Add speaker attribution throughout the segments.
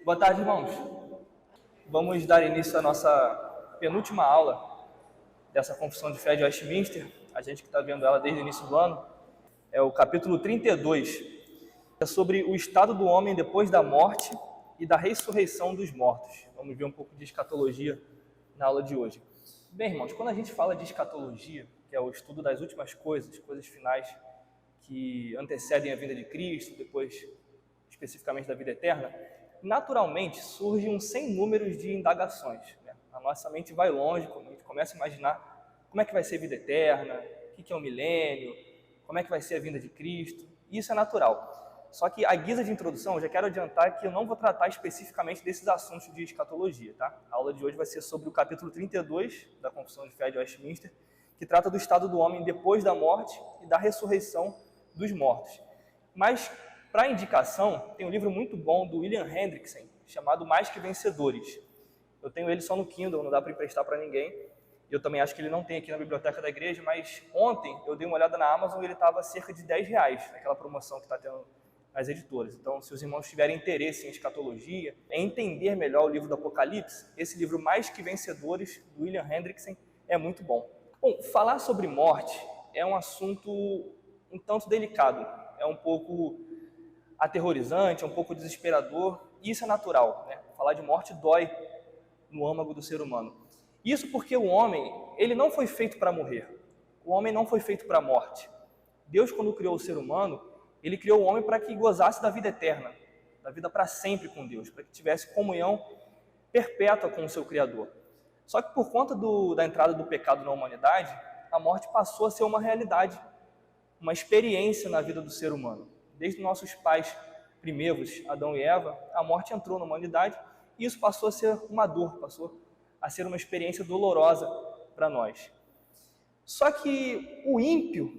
Speaker 1: Boa tarde, irmãos. Vamos dar início à nossa penúltima aula dessa Confissão de Fé de Westminster. A gente que está vendo ela desde o início do ano. É o capítulo 32. É sobre o estado do homem depois da morte e da ressurreição dos mortos. Vamos ver um pouco de escatologia na aula de hoje. Bem, irmãos, quando a gente fala de escatologia, que é o estudo das últimas coisas, coisas finais que antecedem a vinda de Cristo, depois especificamente da vida eterna, naturalmente surge um sem números de indagações. A nossa mente vai longe, a gente começa a imaginar como é que vai ser a vida eterna, o que é o milênio, como é que vai ser a vinda de Cristo. Isso é natural. Só que, à guisa de introdução, eu já quero adiantar que eu não vou tratar especificamente desses assuntos de escatologia, tá? A aula de hoje vai ser sobre o capítulo 32 da Confissão de Fé de Westminster, que trata do estado do homem depois da morte e da ressurreição dos mortos. Mas, para indicação, tem um livro muito bom do William Hendrickson, chamado Mais Que Vencedores. Eu tenho ele só no Kindle, não dá para emprestar para ninguém. Eu também acho que ele não tem aqui na biblioteca da igreja, mas ontem eu dei uma olhada na Amazon e ele estava cerca de R$10, naquela promoção que está tendo nas editoras. Então, se os irmãos tiverem interesse em escatologia, em entender melhor o livro do Apocalipse, esse livro Mais Que Vencedores, do William Hendrickson, é muito bom. Bom, falar sobre morte é um assunto um tanto delicado, é um pouco aterrorizante, é um pouco desesperador, e isso é natural, né? Falar de morte dói no âmago do ser humano. Isso porque o homem, ele não foi feito para morrer. O homem não foi feito para a morte. Deus, quando criou o ser humano, ele criou o homem para que gozasse da vida eterna, da vida para sempre com Deus, para que tivesse comunhão perpétua com o seu Criador. Só que por conta da entrada do pecado na humanidade, a morte passou a ser uma realidade, uma experiência na vida do ser humano. Desde nossos pais primeiros, Adão e Eva, a morte entrou na humanidade e isso passou a ser uma dor, passou a ser uma experiência dolorosa para nós. Só que o ímpio,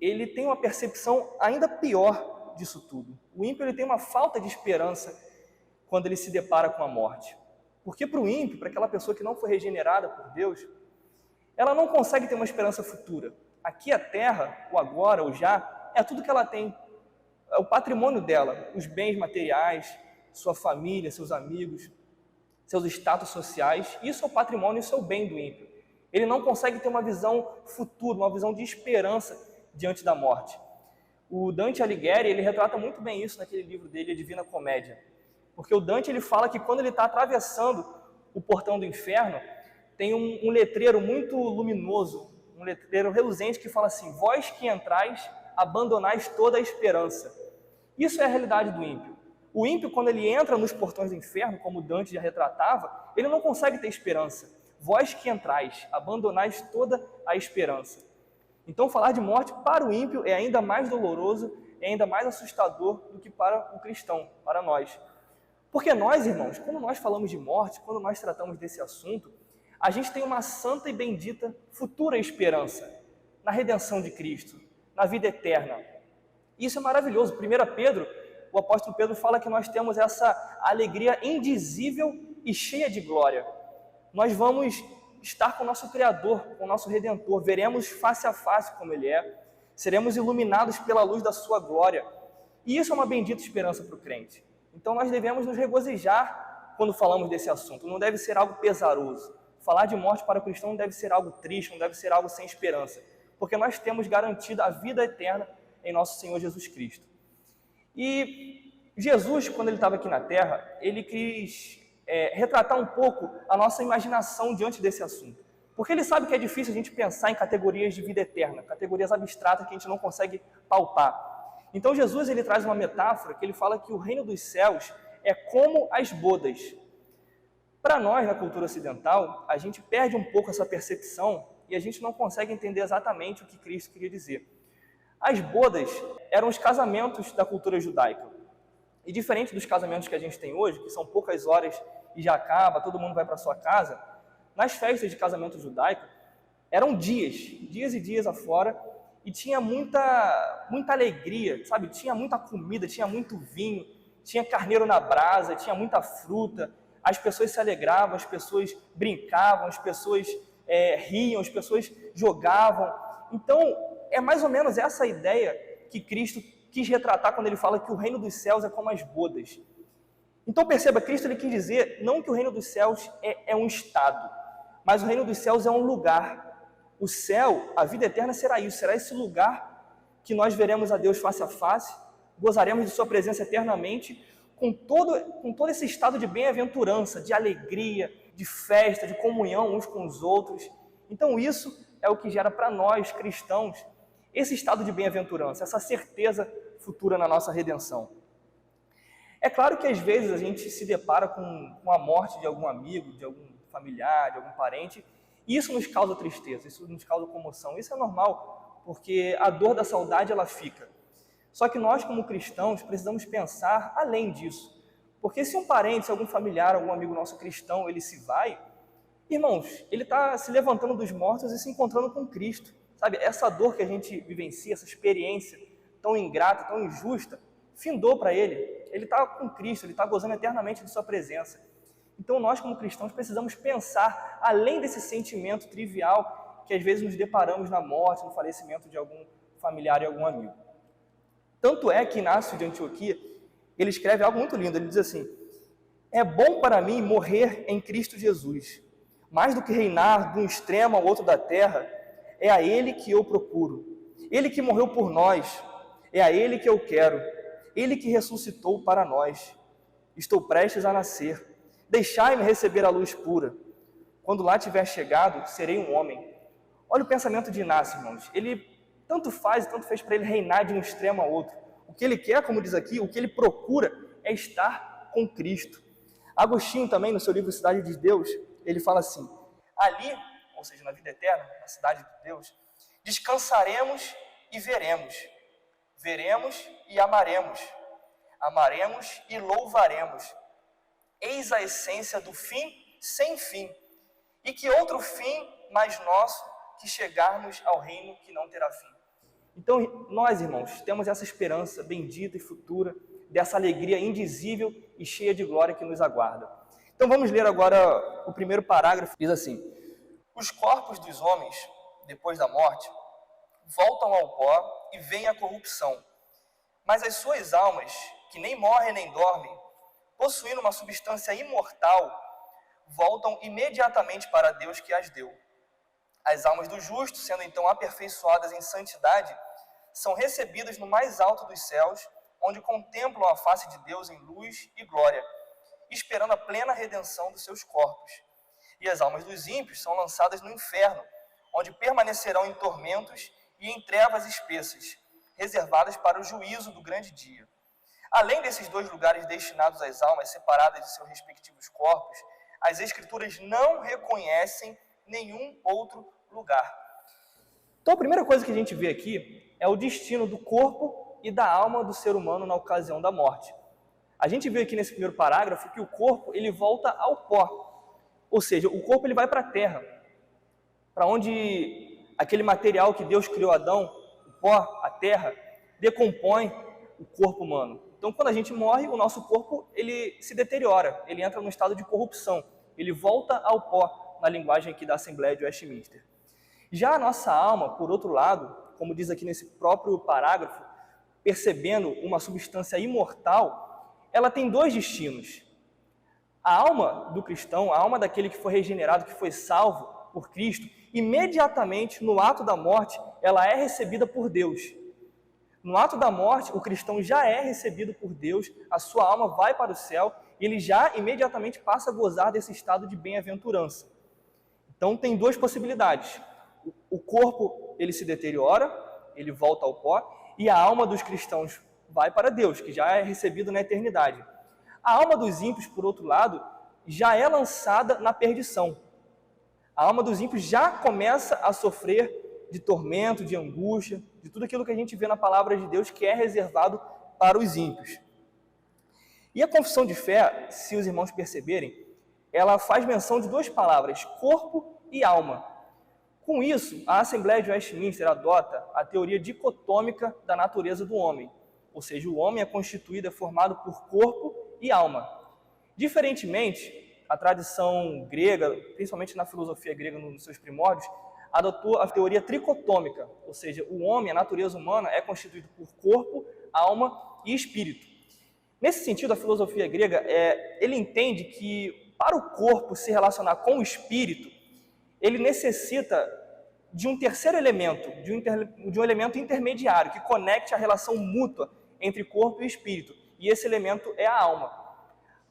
Speaker 1: ele tem uma percepção ainda pior disso tudo. O ímpio, ele tem uma falta de esperança quando ele se depara com a morte. Porque para o ímpio, para aquela pessoa que não foi regenerada por Deus, ela não consegue ter uma esperança futura. Aqui a terra, o agora, o já, é tudo que ela tem. É o patrimônio dela, os bens materiais, sua família, seus amigos, seus status sociais. Isso é o patrimônio, isso é o bem do ímpio. Ele não consegue ter uma visão futura, uma visão de esperança diante da morte. O Dante Alighieri, ele retrata muito bem isso naquele livro dele, A Divina Comédia. Porque o Dante, ele fala que quando ele está atravessando o portão do inferno, tem um letreiro muito luminoso, um letreiro reluzente que fala assim: vós que entrais, abandonais toda a esperança. Isso é a realidade do ímpio. O ímpio, quando ele entra nos portões do inferno, como Dante já retratava, ele não consegue ter esperança. Vós que entrais, abandonais toda a esperança. Então, falar de morte para o ímpio é ainda mais doloroso, é ainda mais assustador do que para o cristão, para nós. Porque nós, irmãos, quando nós falamos de morte, quando nós tratamos desse assunto, a gente tem uma santa e bendita futura esperança na redenção de Cristo, na vida eterna. Isso é maravilhoso. 1 Pedro, o apóstolo Pedro fala que nós temos essa alegria indizível e cheia de glória. Nós vamos estar com o nosso Criador, com o nosso Redentor, veremos face a face como Ele é, seremos iluminados pela luz da sua glória. E isso é uma bendita esperança para o crente. Então nós devemos nos regozijar quando falamos desse assunto, não deve ser algo pesaroso. Falar de morte para o cristão não deve ser algo triste, não deve ser algo sem esperança, porque nós temos garantida a vida eterna em nosso Senhor Jesus Cristo. E Jesus, quando ele estava aqui na Terra, ele quis retratar um pouco a nossa imaginação diante desse assunto. Porque ele sabe que é difícil a gente pensar em categorias de vida eterna, categorias abstratas que a gente não consegue palpar. Então Jesus, ele traz uma metáfora que ele fala que o reino dos céus é como as bodas. Para nós, na cultura ocidental, a gente perde um pouco essa percepção e a gente não consegue entender exatamente o que Cristo queria dizer. As bodas eram os casamentos da cultura judaica. E diferente dos casamentos que a gente tem hoje, que são poucas horas e já acaba, todo mundo vai para sua casa, nas festas de casamento judaico, eram dias e dias afora, e tinha muita alegria, sabe? Tinha muita comida, tinha muito vinho, tinha carneiro na brasa, tinha muita fruta, as pessoas se alegravam, as pessoas brincavam, as pessoas riam, as pessoas jogavam. Então, é mais ou menos essa ideia que Cristo quis retratar quando ele fala que o reino dos céus é como as bodas. Então perceba, Cristo ele quis dizer não que o reino dos céus é um estado, mas o reino dos céus é um lugar. O céu, a vida eterna será isso, será esse lugar que nós veremos a Deus face a face, gozaremos de sua presença eternamente, com todo esse estado de bem-aventurança, de alegria, de festa, de comunhão uns com os outros. Então isso é o que gera para nós, cristãos, esse estado de bem-aventurança, essa certeza futura na nossa redenção. É claro que às vezes a gente se depara com a morte de algum amigo, de algum familiar, de algum parente, e isso nos causa tristeza, isso nos causa comoção. Isso é normal, porque a dor da saudade ela fica. Só que nós, como cristãos, precisamos pensar além disso. Porque se um parente, se algum familiar, algum amigo nosso cristão, ele se vai, irmãos, ele está se levantando dos mortos e se encontrando com Cristo. Sabe, essa dor que a gente vivencia, essa experiência tão ingrata, tão injusta, findou para ele. Ele está com Cristo, ele está gozando eternamente de sua presença. Então nós, como cristãos, precisamos pensar além desse sentimento trivial que às vezes nos deparamos na morte, no falecimento de algum familiar e algum amigo. Tanto é que Inácio de Antioquia, ele escreve algo muito lindo, ele diz assim: é bom para mim morrer em Cristo Jesus, mais do que reinar de um extremo ao outro da terra, é a Ele que eu procuro. Ele que morreu por nós, é a Ele que eu quero. Ele que ressuscitou para nós. Estou prestes a nascer. Deixai-me receber a luz pura. Quando lá tiver chegado, serei um homem. Olha o pensamento de Inácio, irmãos. Ele tanto faz e tanto fez para ele reinar de um extremo ao outro. O que ele quer, como diz aqui, o que ele procura é estar com Cristo. Agostinho também, no seu livro Cidade de Deus, ele fala assim: ali, ou seja, na vida eterna, na cidade de Deus, descansaremos e veremos. Veremos e amaremos. Amaremos e louvaremos. Eis a essência do fim sem fim. E que outro fim mais nosso que chegarmos ao reino que não terá fim. Então, nós, irmãos, temos essa esperança bendita e futura, dessa alegria indizível e cheia de glória que nos aguarda. Então, vamos ler agora o primeiro parágrafo. Diz assim: os corpos dos homens, depois da morte, voltam ao pó e vem a corrupção. Mas as suas almas, que nem morrem nem dormem, possuindo uma substância imortal, voltam imediatamente para Deus que as deu. As almas do justo, sendo então aperfeiçoadas em santidade, são recebidas no mais alto dos céus, onde contemplam a face de Deus em luz e glória, esperando a plena redenção dos seus corpos. E as almas dos ímpios são lançadas no inferno, onde permanecerão em tormentos e em trevas espessas, reservadas para o juízo do grande dia. Além desses dois lugares destinados às almas separadas de seus respectivos corpos, as Escrituras não reconhecem nenhum outro lugar. Então a primeira coisa que a gente vê aqui é o destino do corpo e da alma do ser humano na ocasião da morte. A gente vê aqui nesse primeiro parágrafo que o corpo ele volta ao pó, ou seja, o corpo ele vai para a terra, para onde aquele material que Deus criou Adão, o pó, a terra, decompõe o corpo humano. Então, quando a gente morre, o nosso corpo ele se deteriora, ele entra num estado de corrupção, ele volta ao pó, na linguagem aqui da Assembleia de Westminster. Já a nossa alma, por outro lado, como diz aqui nesse próprio parágrafo, percebendo uma substância imortal, ela tem dois destinos. A alma do cristão, a alma daquele que foi regenerado, que foi salvo por Cristo, imediatamente no ato da morte, ela é recebida por Deus. No ato da morte, o cristão já é recebido por Deus, a sua alma vai para o céu e ele já imediatamente passa a gozar desse estado de bem-aventurança. Então tem duas possibilidades. O corpo ele se deteriora, ele volta ao pó, e a alma dos cristãos vai para Deus, que já é recebido na eternidade. A alma dos ímpios, por outro lado, já é lançada na perdição. A alma dos ímpios já começa a sofrer de tormento, de angústia, de tudo aquilo que a gente vê na palavra de Deus que é reservado para os ímpios. E a confissão de fé, se os irmãos perceberem, ela faz menção de duas palavras, corpo e alma. Com isso, a Assembleia de Westminster adota a teoria dicotômica da natureza do homem, ou seja, o homem é constituído, é formado por corpo e alma. Diferentemente, a tradição grega, principalmente na filosofia grega nos seus primórdios, adotou a teoria tricotômica, ou seja, o homem, a natureza humana, é constituído por corpo, alma e espírito. Nesse sentido, a filosofia grega, ele entende que para o corpo se relacionar com o espírito, ele necessita de um terceiro elemento, de um elemento intermediário, que conecte a relação mútua entre corpo e espírito. E esse elemento é a alma.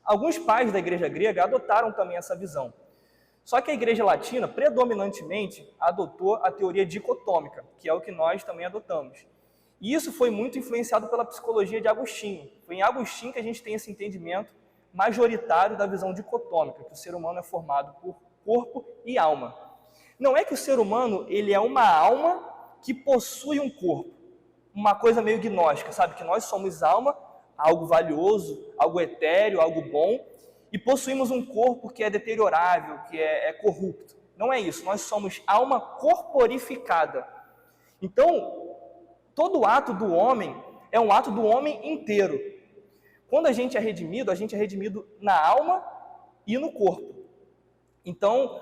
Speaker 1: Alguns pais da igreja grega adotaram também essa visão. Só que a igreja latina, predominantemente, adotou a teoria dicotômica, que é o que nós também adotamos. E isso foi muito influenciado pela psicologia de Agostinho. Foi em Agostinho que a gente tem esse entendimento majoritário da visão dicotômica, que o ser humano é formado por corpo e alma. Não é que o ser humano ele é uma alma que possui um corpo, uma coisa meio gnóstica, sabe? Que nós somos alma, algo valioso, algo etéreo, algo bom, e possuímos um corpo que é deteriorável, que é corrupto. Não é isso, nós somos alma corporificada. Então, todo ato do homem é um ato do homem inteiro. Quando a gente é redimido na alma e no corpo. Então,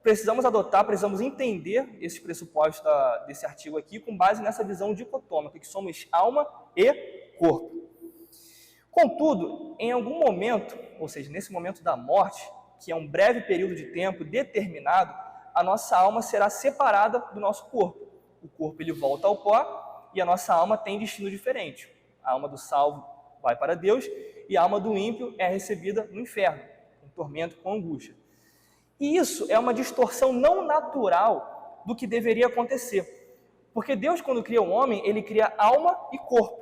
Speaker 1: precisamos entender esses pressupostos desse artigo aqui com base nessa visão dicotômica, que somos alma e corpo. Contudo, em algum momento, ou seja, nesse momento da morte, que é um breve período de tempo determinado, a nossa alma será separada do nosso corpo. O corpo ele volta ao pó e a nossa alma tem destino diferente. A alma do salvo vai para Deus e a alma do ímpio é recebida no inferno, com tormento, com angústia. E isso é uma distorção não natural do que deveria acontecer. Porque Deus, quando cria o homem, ele cria alma e corpo.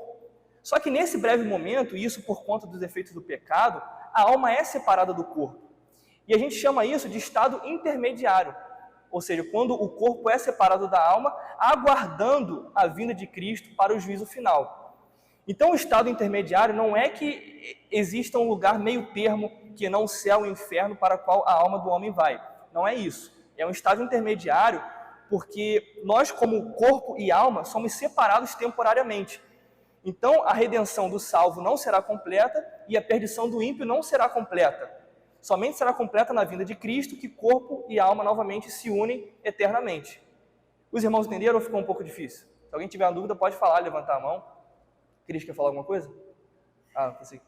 Speaker 1: Só que nesse breve momento, e isso por conta dos efeitos do pecado, a alma é separada do corpo. E a gente chama isso de estado intermediário. Ou seja, quando o corpo é separado da alma, aguardando a vinda de Cristo para o juízo final. Então, o estado intermediário não é que exista um lugar meio termo, que não o céu e o inferno, para o qual a alma do homem vai. Não é isso. É um estado intermediário porque nós, como corpo e alma, somos separados temporariamente. Então, a redenção do salvo não será completa e a perdição do ímpio não será completa. Somente será completa na vinda de Cristo, que corpo e alma novamente se unem eternamente. Os irmãos entenderam ou ficou um pouco difícil? Se alguém tiver uma dúvida, pode falar, levantar a mão. Cris, quer falar alguma coisa? Ah, pensei.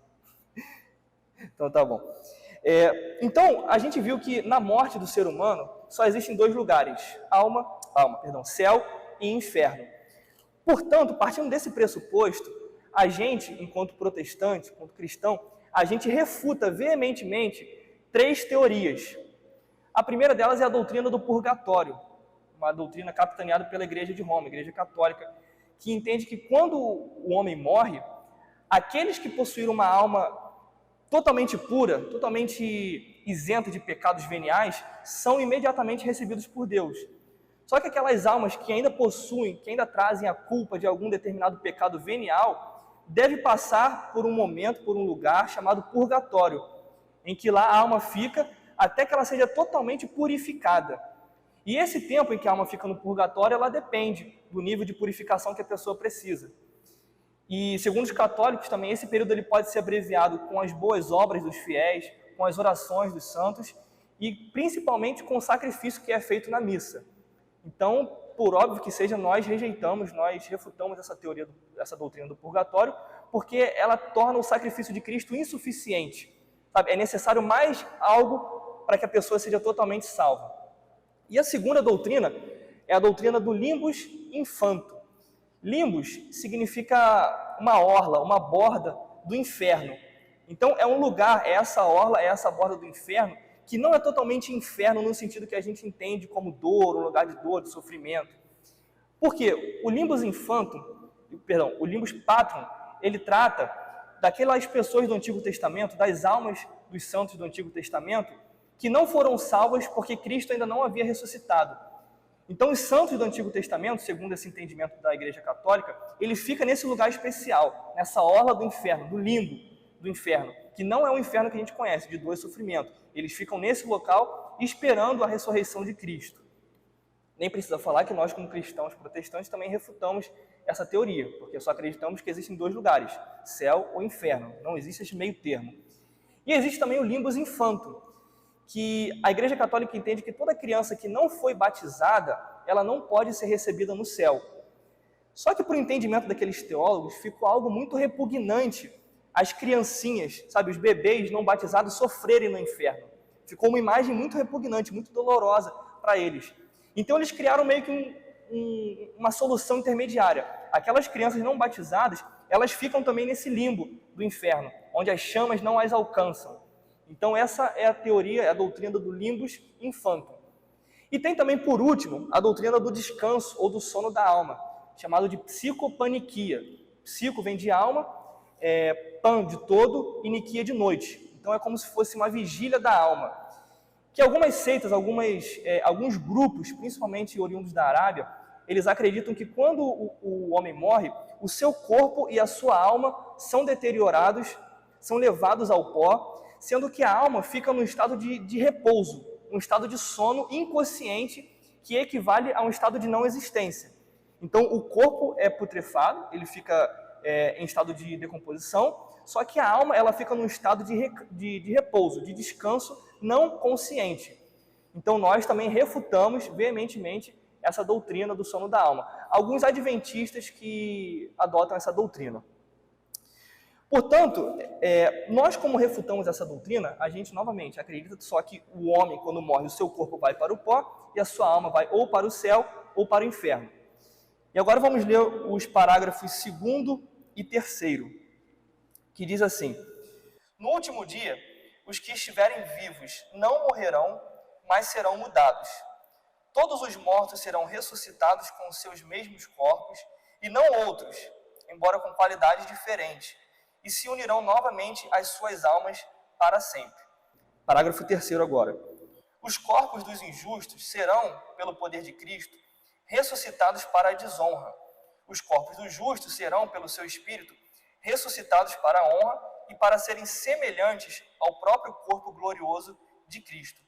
Speaker 1: Então tá bom. Então, a gente viu que na morte do ser humano só existem dois lugares, céu e inferno. Portanto, partindo desse pressuposto, a gente, enquanto protestante, enquanto cristão, a gente refuta veementemente três teorias. A primeira delas é a doutrina do purgatório, uma doutrina capitaneada pela Igreja de Roma, a Igreja Católica, que entende que quando o homem morre, aqueles que possuíram uma alma totalmente pura, totalmente isenta de pecados veniais, são imediatamente recebidos por Deus. Só que aquelas almas que ainda possuem, que ainda trazem a culpa de algum determinado pecado venial, deve passar por um momento, por um lugar chamado purgatório, em que lá a alma fica até que ela seja totalmente purificada. E esse tempo em que a alma fica no purgatório, ela depende do nível de purificação que a pessoa precisa. E segundo os católicos também, esse período ele pode ser abreviado com as boas obras dos fiéis, com as orações dos santos e principalmente com o sacrifício que é feito na missa. Então, por óbvio que seja, nós refutamos essa teoria, essa doutrina do purgatório, porque ela torna o sacrifício de Cristo insuficiente. Sabe? É necessário mais algo para que a pessoa seja totalmente salva. E a segunda doutrina é a doutrina do limbus infanto. Limbus significa uma orla, uma borda do inferno. Então, é um lugar, é essa orla, é essa borda do inferno, que não é totalmente inferno no sentido que a gente entende como dor, um lugar de dor, de sofrimento. Porque o limbus patrum, ele trata daquelas pessoas do Antigo Testamento, das almas dos santos do Antigo Testamento, que não foram salvas porque Cristo ainda não havia ressuscitado. Então, os santos do Antigo Testamento, segundo esse entendimento da Igreja Católica, ele fica nesse lugar especial, nessa orla do inferno, do limbo do inferno, que não é o inferno que a gente conhece, de dor e sofrimento. Eles ficam nesse local esperando a ressurreição de Cristo. Nem precisa falar que nós, como cristãos protestantes, também refutamos essa teoria, porque só acreditamos que existem dois lugares, céu ou inferno, não existe esse meio termo. E existe também o limbus infanto, que a Igreja Católica entende que toda criança que não foi batizada, ela não pode ser recebida no céu. Só que, por entendimento daqueles teólogos, ficou algo muito repugnante as criancinhas, sabe, os bebês não batizados sofrerem no inferno. Ficou uma imagem muito repugnante, muito dolorosa para eles. Então eles criaram meio que uma solução intermediária. Aquelas crianças não batizadas, elas ficam também nesse limbo do inferno, onde as chamas não as alcançam. Então essa é a teoria, é a doutrina do limbus infantum. E tem também, por último, a doutrina do descanso ou do sono da alma, chamado de psicopaniquia. Psico vem de alma, pan de todo e niquia de noite. Então é como se fosse uma vigília da alma. Que algumas seitas, alguns grupos, principalmente oriundos da Arábia, eles acreditam que quando o homem morre, o seu corpo e a sua alma são deteriorados, são levados ao pó, sendo que a alma fica num estado de repouso, um estado de sono inconsciente, que equivale a um estado de não existência. Então o corpo é putrefado, ele fica em estado de decomposição, só que a alma ela fica num estado de repouso, de descanso não consciente. Então nós também refutamos veementemente essa doutrina do sono da alma. Alguns adventistas que adotam essa doutrina. Portanto, nós como refutamos essa doutrina, a gente novamente acredita só que o homem, quando morre, o seu corpo vai para o pó e a sua alma vai ou para o céu ou para o inferno. E agora vamos ler os parágrafos 2º e 3º, que diz assim: no último dia, os que estiverem vivos não morrerão, mas serão mudados. Todos os mortos serão ressuscitados com os seus mesmos corpos, e não outros, embora com qualidades diferentes, e se unirão novamente às suas almas para sempre. Parágrafo 3º agora. Os corpos dos injustos serão, pelo poder de Cristo, ressuscitados para a desonra. Os corpos dos justos serão, pelo seu Espírito, ressuscitados para a honra e para serem semelhantes ao próprio corpo glorioso de Cristo.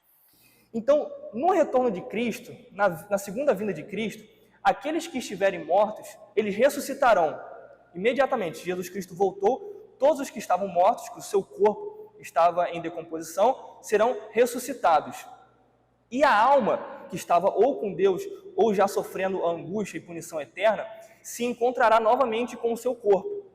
Speaker 1: Então, no retorno de Cristo, na segunda vinda de Cristo, aqueles que estiverem mortos, eles ressuscitarão. Imediatamente, Jesus Cristo voltou, todos os que estavam mortos, que o seu corpo estava em decomposição, serão ressuscitados. E a alma, que estava ou com Deus, ou já sofrendo angústia e punição eterna, se encontrará novamente com o seu corpo.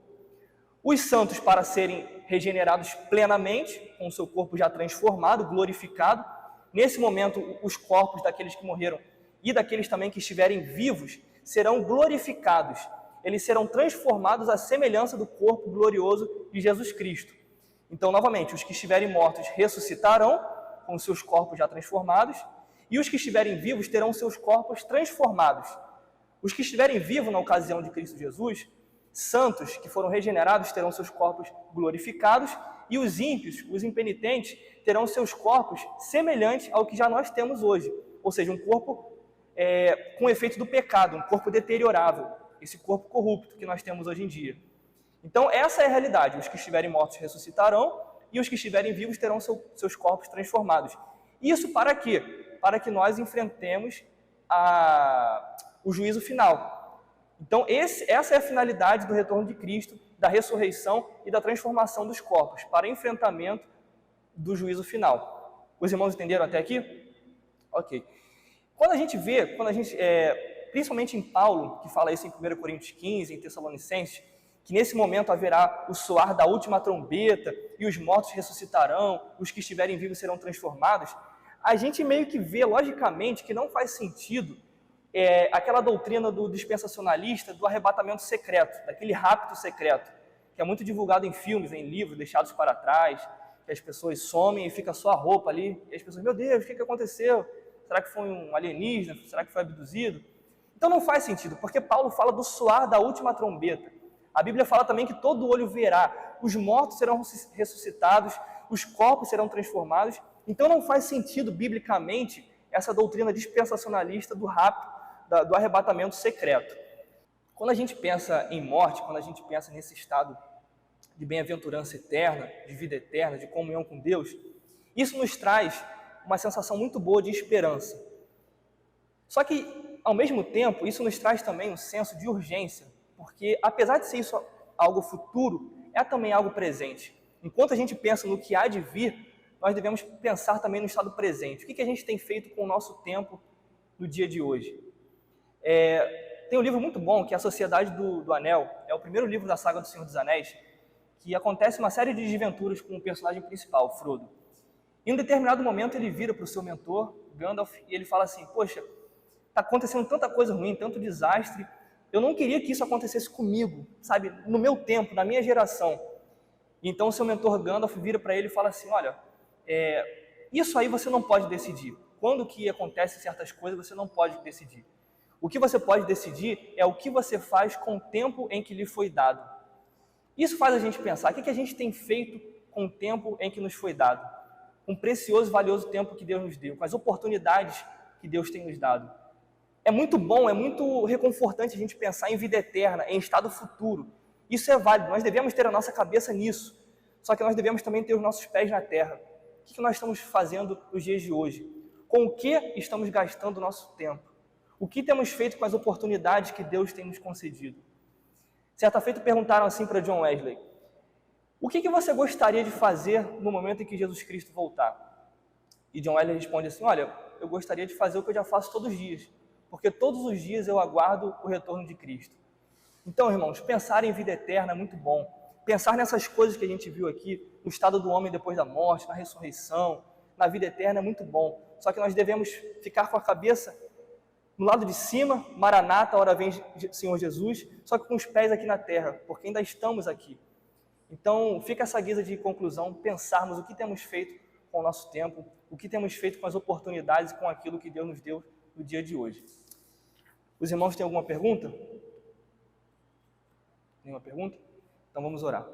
Speaker 1: Os santos, para serem regenerados plenamente, com o seu corpo já transformado, glorificado, nesse momento, os corpos daqueles que morreram e daqueles também que estiverem vivos serão glorificados. Eles serão transformados à semelhança do corpo glorioso de Jesus Cristo. Então, novamente, os que estiverem mortos ressuscitarão com seus corpos já transformados e os que estiverem vivos terão seus corpos transformados. Os que estiverem vivos na ocasião de Cristo Jesus, santos que foram regenerados, terão seus corpos glorificados e os ímpios, os impenitentes, terão seus corpos semelhantes ao que já nós temos hoje, ou seja, um corpo com efeito do pecado, um corpo deteriorável, esse corpo corrupto que nós temos hoje em dia. Então essa é a realidade, os que estiverem mortos ressuscitarão e os que estiverem vivos terão seus corpos transformados. Isso para quê? Para que nós enfrentemos o juízo final. Então essa é a finalidade do retorno de Cristo, da ressurreição e da transformação dos corpos, para enfrentamento do juízo final. Os irmãos entenderam até aqui? Ok. Quando a gente vê, principalmente em Paulo, que fala isso em 1 Coríntios 15, em Tessalonicenses, que nesse momento haverá o soar da última trombeta e os mortos ressuscitarão, os que estiverem vivos serão transformados, a gente meio que vê, logicamente, que não faz sentido aquela doutrina do dispensacionalista do arrebatamento secreto, daquele rapto secreto, que é muito divulgado em filmes, em livros, deixados para trás, que as pessoas somem e fica só a roupa ali, e as pessoas, meu Deus, o que aconteceu? Será que foi um alienígena? Será que foi abduzido? Então não faz sentido, porque Paulo fala do soar da última trombeta. A Bíblia fala também que todo olho verá, os mortos serão ressuscitados, os corpos serão transformados. Então não faz sentido, biblicamente, essa doutrina dispensacionalista do rapto, do arrebatamento secreto. Quando a gente pensa em morte, quando a gente pensa nesse estado de bem-aventurança eterna, de vida eterna, de comunhão com Deus, isso nos traz uma sensação muito boa de esperança. Só que, ao mesmo tempo, isso nos traz também um senso de urgência, porque, apesar de ser isso algo futuro, é também algo presente. Enquanto a gente pensa no que há de vir, nós devemos pensar também no estado presente. O que a gente tem feito com o nosso tempo no dia de hoje? Tem um livro muito bom, que é A Sociedade do Anel, é o primeiro livro da saga do Senhor dos Anéis, que acontece uma série de desventuras com o personagem principal, Frodo. Em um determinado momento ele vira para o seu mentor, Gandalf, e ele fala assim, poxa, está acontecendo tanta coisa ruim, tanto desastre, eu não queria que isso acontecesse comigo, sabe, no meu tempo, na minha geração. E então o seu mentor Gandalf vira para ele e fala assim, olha, isso aí você não pode decidir. Quando que acontecem certas coisas, você não pode decidir. O que você pode decidir é o que você faz com o tempo em que lhe foi dado. Isso faz a gente pensar, o que a gente tem feito com o tempo em que nos foi dado? Um precioso e valioso tempo que Deus nos deu, com as oportunidades que Deus tem nos dado. É muito bom, é muito reconfortante a gente pensar em vida eterna, em estado futuro. Isso é válido, nós devemos ter a nossa cabeça nisso. Só que nós devemos também ter os nossos pés na terra. O que nós estamos fazendo nos dias de hoje? Com o que estamos gastando o nosso tempo? O que temos feito com as oportunidades que Deus tem nos concedido? Certa feita perguntaram assim para John Wesley, o que você gostaria de fazer no momento em que Jesus Cristo voltar? E John Wesley responde assim, olha, eu gostaria de fazer o que eu já faço todos os dias, porque todos os dias eu aguardo o retorno de Cristo. Então, irmãos, pensar em vida eterna é muito bom. Pensar nessas coisas que a gente viu aqui, no estado do homem depois da morte, na ressurreição, na vida eterna é muito bom. Só que nós devemos ficar com a cabeça no lado de cima, Maranata, a hora vem Senhor Jesus, só que com os pés aqui na terra, porque ainda estamos aqui. Então, fica essa guisa de conclusão, pensarmos o que temos feito com o nosso tempo, o que temos feito com as oportunidades e com aquilo que Deus nos deu no dia de hoje. Os irmãos têm alguma pergunta? Nenhuma pergunta? Então vamos orar.